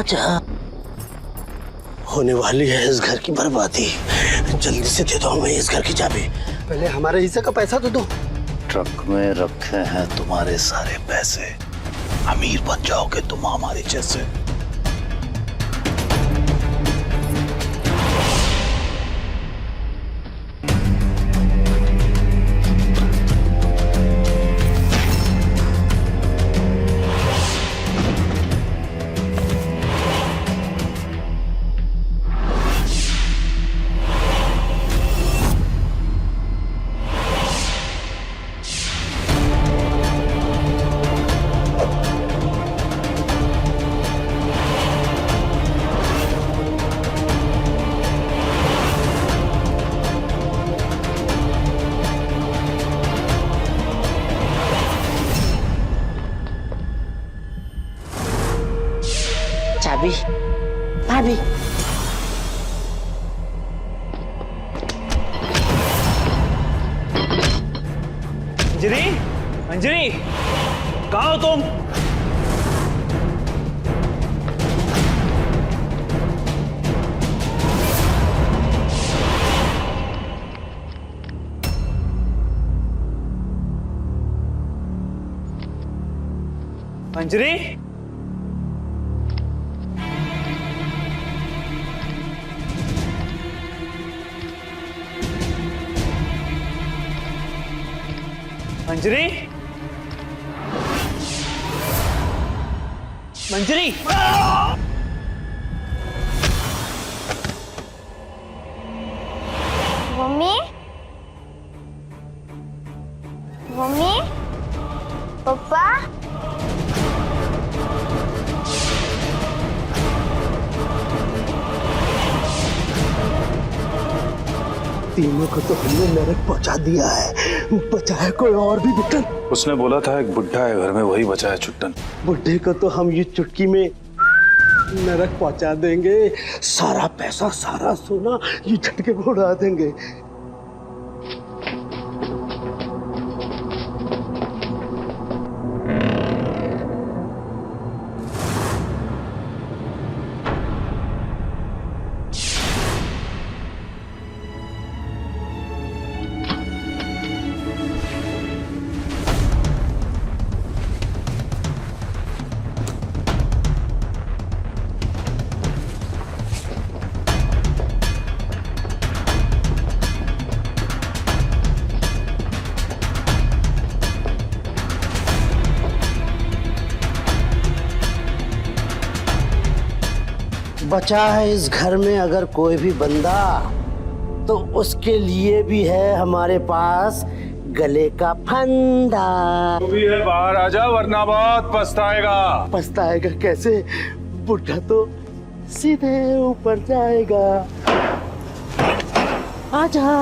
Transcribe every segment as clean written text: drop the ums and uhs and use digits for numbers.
आजा। होने वाली है इस घर की बर्बादी। जल्दी से दे दो हमें इस घर की चाबी। पहले हमारे हिस्से का पैसा तो दो। ट्रक में रखे हैं तुम्हारे सारे पैसे। अमीर बन जाओगे तुम हमारे जैसे। चाबी भाभी। अंजलि, अंजलि, कहाँ हो तुम? अंजलि, मंजरी, मंजरी। मम्मी, मम्मी, पापा। तीनों को तो हमने नरक पहुंचा दिया है। बचा है कोई और भी बुट्टन? उसने बोला था एक बुढ़ा है घर में, वही बचा है छुट्टन। बुढ़े को तो हम ये चुटकी में नरक पहुंचा देंगे। सारा पैसा सारा सोना ये झटके में उड़ा देंगे। बचा है इस घर में अगर कोई भी बंदा, तो उसके लिए भी है हमारे पास गले का फंदा। तो भी है बाहर आ जा, वरना बहुत पछताएगा। पछताएगा कैसे? बुढ़ा तो सीधे ऊपर जाएगा। आजा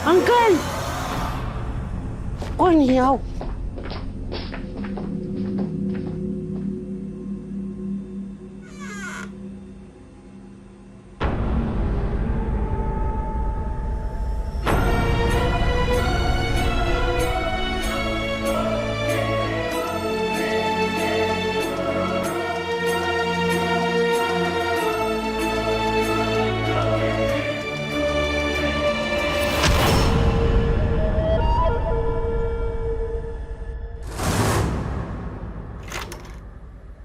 अंकल। कोई नहीं, आओ।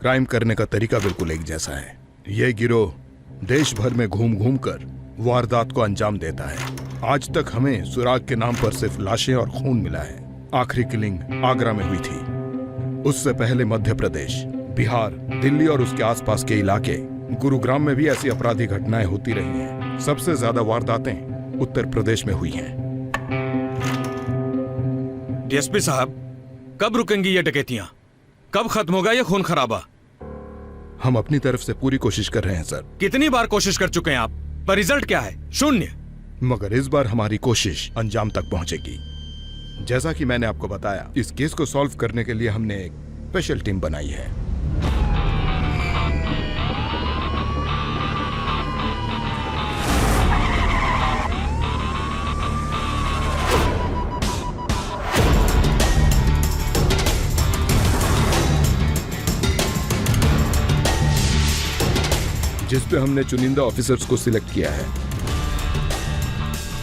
क्राइम करने का तरीका बिल्कुल एक जैसा है। यह गिरोह देश भर में घूम घूम कर वारदात को अंजाम देता है। आज तक हमें सुराग के नाम पर सिर्फ लाशें और खून मिला है। आखिरी किलिंग आगरा में हुई थी। उससे पहले मध्य प्रदेश, बिहार, दिल्ली और उसके आसपास के इलाके, गुरुग्राम में भी ऐसी अपराधी घटनाएं होती रही हैं। सबसे ज्यादा वारदातें उत्तर प्रदेश में हुई हैं। डीएसपी साहब, कब रुकेंगी ये डकैतियां? कब खत्म होगा ये खून खराबा? हम अपनी तरफ से पूरी कोशिश कर रहे हैं सर। कितनी बार कोशिश कर चुके हैं आप, पर रिजल्ट क्या है? शून्य। मगर इस बार हमारी कोशिश अंजाम तक पहुंचेगी। जैसा कि मैंने आपको बताया, इस केस को सॉल्व करने के लिए हमने एक स्पेशल टीम बनाई है। पे हमने चुनिंदा ऑफिसर्स को सिलेक्ट किया है।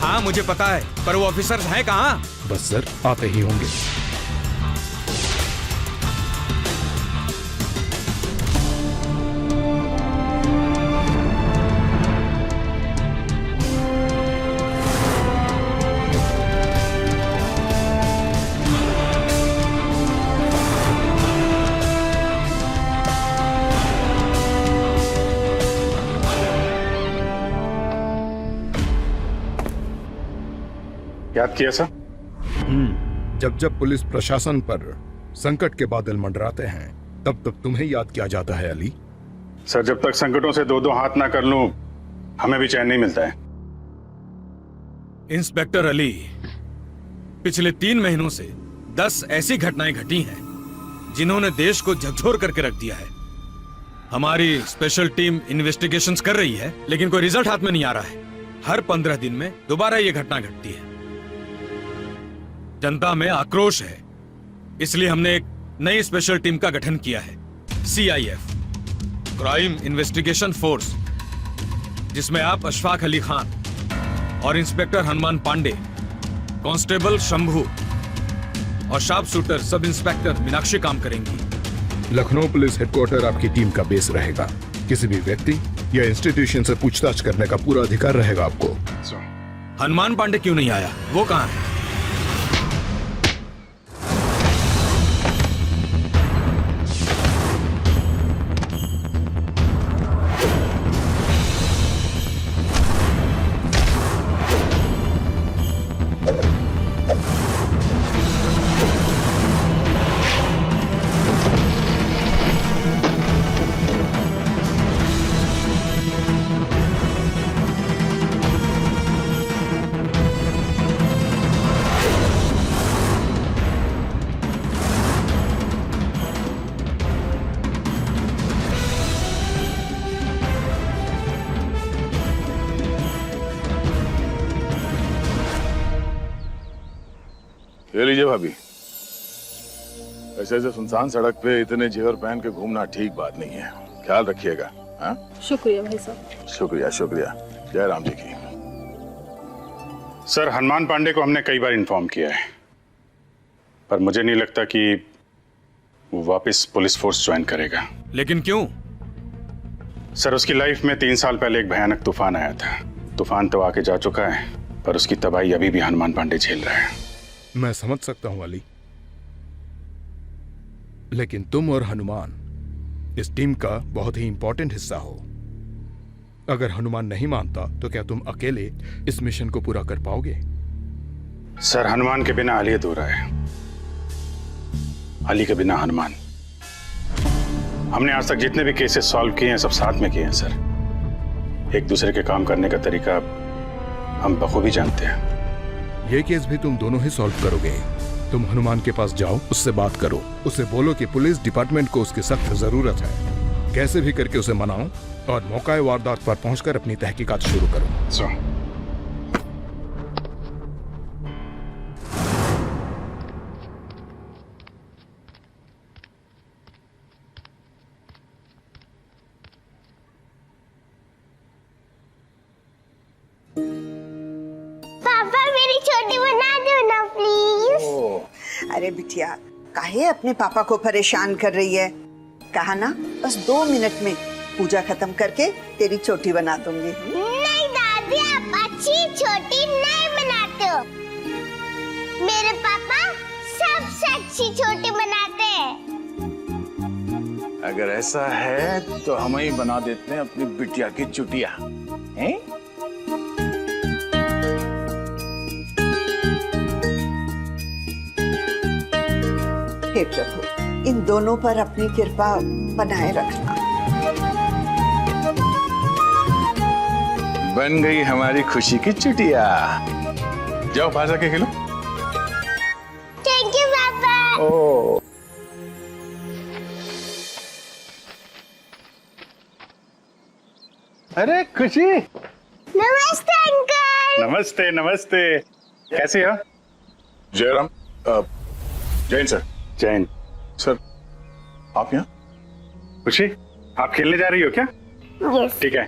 हाँ मुझे पता है, पर वो ऑफिसर्स हैं कहाँ? बस सर आते ही होंगे। याद किया सर? जब जब पुलिस प्रशासन पर संकट के बादल मंडराते हैं तब तब तुम्हें याद किया जाता है अली। सर जब तक संकटों से दो दो हाथ ना कर लूं हमें भी चैन नहीं मिलता है। इंस्पेक्टर अली, पिछले 3 महीनों से 10 ऐसी घटनाएं घटी हैं जिन्होंने देश को झकझोर करके रख दिया है। हमारी स्पेशल टीम इन्वेस्टिगेशंस कर रही है, लेकिन कोई रिजल्ट हाथ में नहीं आ रहा है। हर 15 दिन में दोबारा ये घटना घटती है। जनता में आक्रोश है, इसलिए हमने एक नई स्पेशल टीम का गठन किया है, CIF, क्राइम इन्वेस्टिगेशन फोर्स, जिसमें आप अशफाक अली खान और इंस्पेक्टर हनुमान पांडे, कांस्टेबल शंभू और sharp shooter sub inspector Meenakshi काम करेंगी। लखनऊ पुलिस हेडक्वार्टर आपकी टीम का बेस रहेगा। किसी भी व्यक्ति या इंस्टीट्यूशन से पूछताछ करने का पूरा अधिकार रहेगा आपको। हनुमान पांडे क्यों नहीं आया? वो कहां है? ले लीजिए भाभी। ऐसे ऐसे सुनसान सड़क पे इतने जेवर पहन के घूमना ठीक बात नहीं है। ख्याल रखिएगा। हाँ? शुक्रिया भाई साहब। शुक्रिया शुक्रिया। जय राम जी की। सर हनुमान पांडे को हमने कई बार इन्फॉर्म किया है, पर मुझे नहीं लगता कि वो वापस पुलिस फोर्स ज्वाइन करेगा। लेकिन क्यों? सर उसकी लाइफ में 3 साल पहले एक भयानक तूफान आया था। तूफान तो आके जा चुका है, पर उसकी तबाही अभी भी हनुमान पांडे झेल रहा है। मैं समझ सकता हूं अली, लेकिन तुम और हनुमान इस टीम का बहुत ही इंपॉर्टेंट हिस्सा हो। अगर हनुमान नहीं मानता तो क्या तुम अकेले इस मिशन को पूरा कर पाओगे? सर हनुमान के बिना अली अधूरा है, अली के बिना हनुमान। हमने आज तक जितने भी केसेस सॉल्व किए हैं सब साथ में किए हैं सर। एक दूसरे के काम करने का तरीका हम बखूबी जानते हैं। ये केस भी तुम दोनों ही सॉल्व करोगे। तुम हनुमान के पास जाओ, उससे बात करो, उसे बोलो कि पुलिस डिपार्टमेंट को उसकी सख्त जरूरत है। कैसे भी करके उसे मनाओ और मौका वारदात पर पहुंचकर अपनी तहकीकात शुरू करो। पापा मेरी छोटी बना दो ना प्लीज। अरे बिटिया, काहे अपने पापा को परेशान कर रही है? कहा ना बस 2 मिनट में पूजा खत्म करके तेरी छोटी बना दूंगी। नहीं दादी, आप अच्छी छोटी नहीं बनाते हो। मेरे पापा सबसे अच्छी छोटी बनाते हैं। अगर ऐसा है तो हम ही बना देते हैं अपनी बिटिया की चुटिया। हैं? हे प्रभु, इन दोनों पर अपनी कृपा बनाए रखना। बन गई हमारी खुशी की चुटिया। जाओ बाहर जाके खेलो। थैंक यू पापा। ओ अरे खुशी। नमस्ते अंकल। नमस्ते नमस्ते। कैसे हो? जयराम। जैन सर। जैन सर, आप यहाँ? खुशी आप खेलने जा रही हो क्या? यस। ठीक है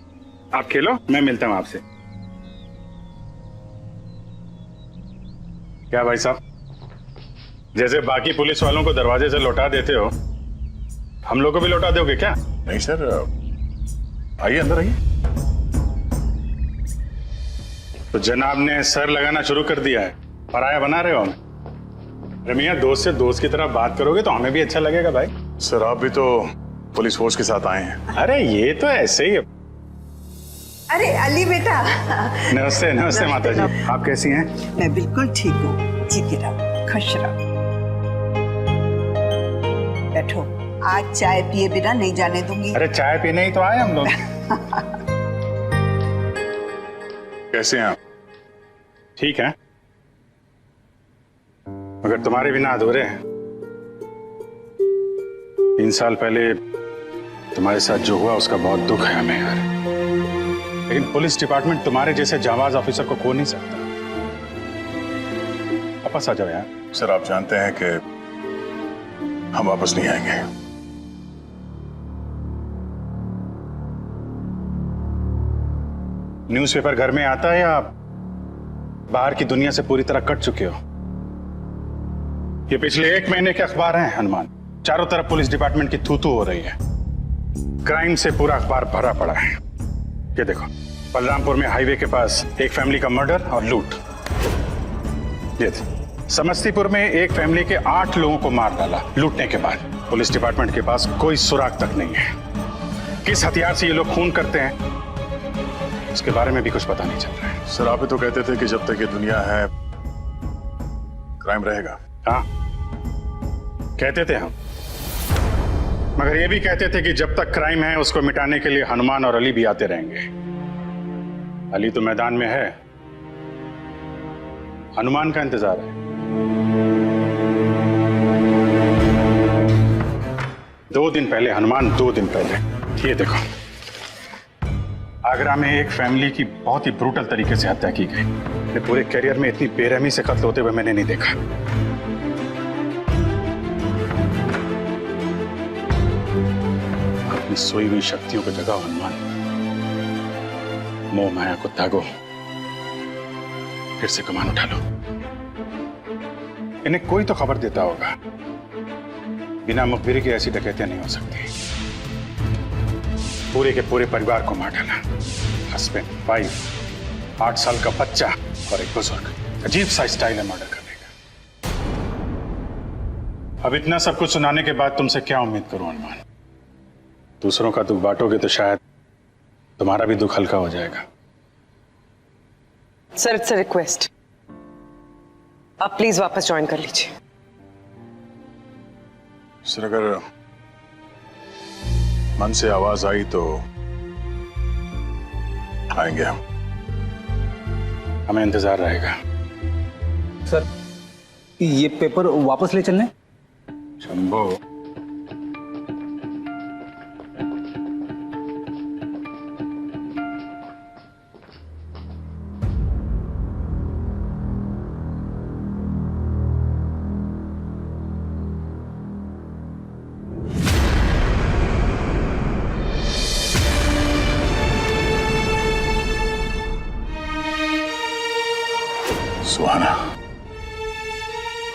आप खेलो, मैं मिलता हूं आपसे। क्या भाई साहब, जैसे बाकी पुलिस वालों को दरवाजे से लौटा देते हो, हम लोग को भी लौटा दोगे क्या? नहीं सर, आइए अंदर आइए। तो जनाब ने सर लगाना शुरू कर दिया है, पराया बना रहे हो हमें। अरे मियां, दोस्त से दोस्त की तरह बात करोगे तो हमें भी अच्छा लगेगा भाई। सर आप भी तो पुलिस फोर्स के साथ आए हैं। अरे ये तो ऐसे ही है। अरे अली बेटा। नमस्ते नमस्ते माता जी, आप कैसी हैं? मैं बिल्कुल ठीक हूँ, जीती रहो, खुश रहो। बैठो, आज चाय पिए बिना नहीं जाने दूंगी। अरे चाय पीने ही तो आए हम लोग। कैसे हैं आप? ठीक है, मगर तुम्हारे बिना अधूरे हैं। 3 साल पहले तुम्हारे साथ जो हुआ उसका बहुत दुख है हमें यार, लेकिन पुलिस डिपार्टमेंट तुम्हारे जैसे जाबाज ऑफिसर को खो नहीं सकता। वापस आ जाओ यार। सर आप जानते हैं कि हम वापस नहीं आएंगे। न्यूज़पेपर घर में आता है या आप बाहर की दुनिया से पूरी तरह कट चुके हो? ये पिछले 1 महीने के अखबार हैं हनुमान। चारों तरफ पुलिस डिपार्टमेंट की थू-थू हो रही है। क्राइम से पूरा अखबार भरा पड़ा है। ये देखो, बलरामपुर में हाईवे के पास एक फैमिली का मर्डर और लूट। ये समस्तीपुर में एक फैमिली के 8 लोगों को मार डाला लूटने के बाद। पुलिस डिपार्टमेंट के पास कोई सुराग तक नहीं है। किस हथियार से ये लोग खून करते हैं इसके बारे में भी कुछ पता नहीं चल रहा है। सर आप ही तो कहते थे कि जब तक ये दुनिया है क्राइम रहेगा। हाँ कहते थे हम, मगर ये भी कहते थे कि जब तक क्राइम है उसको मिटाने के लिए हनुमान और अली भी आते रहेंगे। अली तो मैदान में है, हनुमान का इंतजार है। 2 दिन पहले हनुमान, 2 दिन पहले ये देखो, आगरा में एक फैमिली की बहुत ही ब्रूटल तरीके से हत्या की गई। मेरे पूरे करियर में इतनी बेरहमी से कत्ल होते हुए मैंने नहीं देखा। अपनी सोई हुई शक्तियों को जगाओ हनुमान, मोह माया को त्यागो, फिर से कमान उठा लो। इन्हें कोई तो खबर देता होगा, बिना मुखबिरी के ऐसी डकैतियां नहीं हो सकती। पूरे के पूरे परिवार को मार डाला, हस्बैंड, वाइफ, 8 साल का बच्चा और एक बुजुर्ग। अजीब सा स्टाइल है मर्डर करने का। अब इतना सब कुछ सुनाने के बाद तुमसे क्या उम्मीद करूं हनुमान? दूसरों का दुख बांटोगे तो शायद तुम्हारा भी दुख हल्का हो जाएगा। सर इट्स अ रिक्वेस्ट, आप प्लीज वापस ज्वाइन कर लीजिए। सर अगर मन से आवाज आई तो आएंगे हम। हमें इंतजार रहेगा। सर ये पेपर वापस ले चलने? शंभो, सुहाना।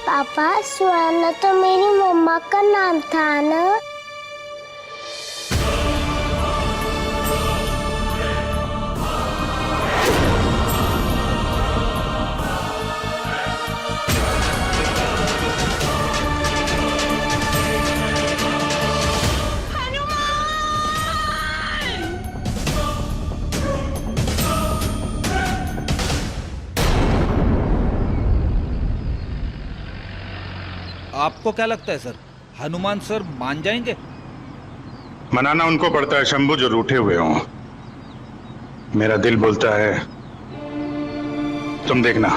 पापा, सुहाना तो मेरी मम्मा का नाम था ना। आपको क्या लगता है सर, हनुमान सर मान जाएंगे? मनाना उनको पड़ता है शंभू जो रूठे हुए हों। मेरा दिल बोलता है तुम देखना,